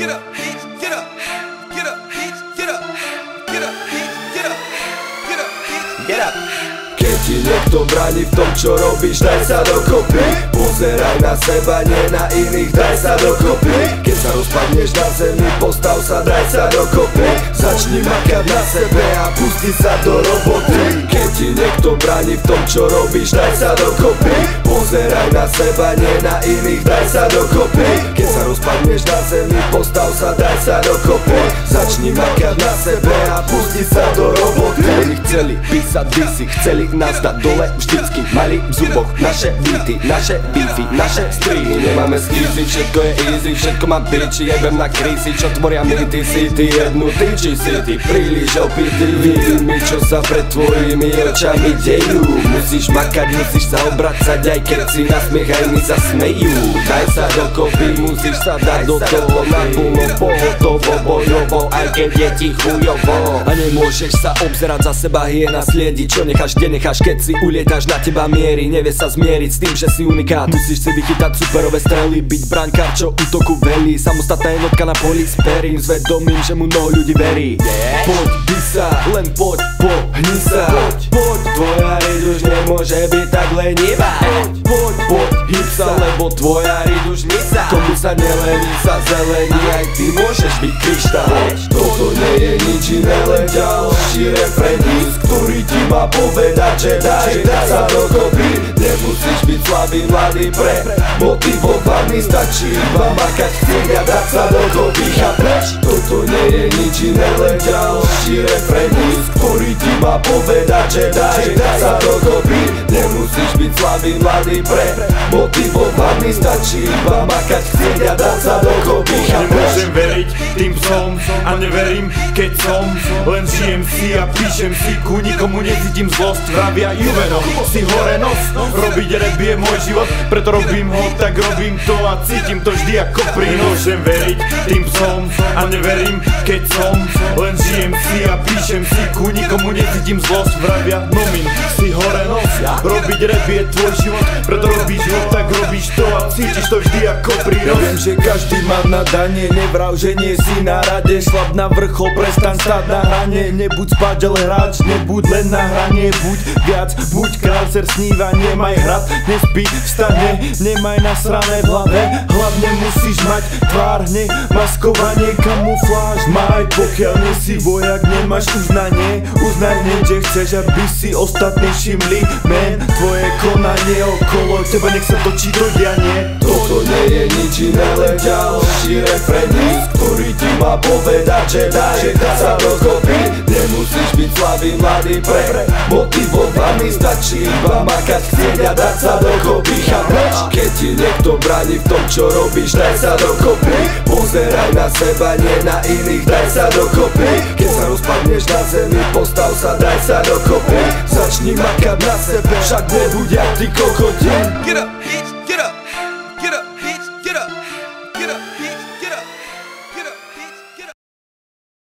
get up, get up, get up, get up, get up, get up, get up, get up. Keď ti niekto bráni v tom, čo robíš, daj sa dokopy. Pozeraj na seba, nie na iných, daj sa dokopy. Keď sa rozpadneš na zemi, postav sa, daj sa dokopy. Začni makať na sebe a pusti sa do roboty. Keď ti niekto bráni v tom, čo robíš, daj sa dokopy. Pozeraj na seba, nie na iných, daj sa dokopy. Keď sa rozpadneš na zemi, postav sa, daj sa dokopy. Začni makať na sebe a pusti sa do roboty. Oni chceli písať disy, chceli nás dať dole, vždycky mali v zuboch naše beaty, naše beefy, naše streamy. Nemáme skýzy, všetko je easy, všetko mám piči, jebem na krízy, čo tvoria mýty, si ty jednu, ty či si ty príliš opitý. Vidí mi, čo sa pred tvojimi očami dejú. Musíš makať, musíš sa obracať, aj keď si na smiech aj mi sa smejú. Daj sa dokopy, musíš sa dať do toho naplno, pohotovo, bojovo, aj keď je ti chujovo. A nemôžeš sa obzerať za seba, hyena sliedi, čo necháš, kde necháš, keď si ulietaš, na teba mierí. Nevie sa zmieriť s tým, že si unikát. Musíš si vychytať superové strely, byť brankár, čo útoku velí. Samostatná jednotka na poli s perím, s vedomím, že mu mnoho ľudí verí. Poď, by sa, len poď, pohni sa. Poď, tvoja riť už nemôže byť tak lenivá. Poď, hyb sa, lebo tvoja riť už nisa. Komu sa nelení, sa zelení, aj ty môžeš byť kryštál. Toto nie je nič iné, len ďalší refrén, ktorý ti má povedať, že daj sa dokopy. Nemusíš byť slabý, mladý, motivovaný, stačí iba makať, chcieť a dať sa dokopy, chápeš? Toto nie je nič iné, len ďalší refrén, ktorý ti má povedať, že daj sa dokopy. Nemusíš byť slabý, mladý, motivovaný, stačí iba makať, chcieť a dať sa dokopy, chápeš? Nemôžem veriť tým psom a neverím, keď som len žijem si a píšem si, ku nikomu necítim zlosť, vravia Juveno, si hore nos. Robiť rap je môj život, preto robím ho, tak robím to a cítim to vždy ako prínos. Nemôžem veriť tým psom a neverím, keď som len žijem si a píšem si, ku nikomu necítim zlosť, vravia Nomin, si hore nos. Robiť rap je tvoj život, preto robíš ho, tak robíš to a cítiš to vždy ako prínos. Viem, že každý má nadanie, nevrav, že nie si na rade. Šlap na vrchol, prestan stáť na hrane. Nebuď spať, ale hráč, nebuď len na hranie. Buď viac, buď král, ser sníva, nemaj hrad, nespí, vstane, nemaj nasrané v hlave. Hlavne musíš mať tvár, maskovanie, kamufláž. Maj, pokiaľ nie si vojak, nemáš uznanie. Uznanie, že chceš, aby si ostatní všimli. Man, tvoje konanie okolo teba, nech sa točí to dianie. Toto nie je nič iné, len ďalší refrén, ktorý ti má povedať, že daj sa dokopy. Nemusíš byť slabý, mladý, motivovaný, stačí iba makať, chcieť a dať sa dokopy, chápeš? Keď ti niekto bráni v tom, čo robíš, daj sa dokopy. Pozeraj na seba, nie na iných, daj sa dokopy. Keď sa rozpadneš na zemi, postav sa, daj sa dokopy. Začni makať na sebe, však nebuď jak ty kokoti. Get up,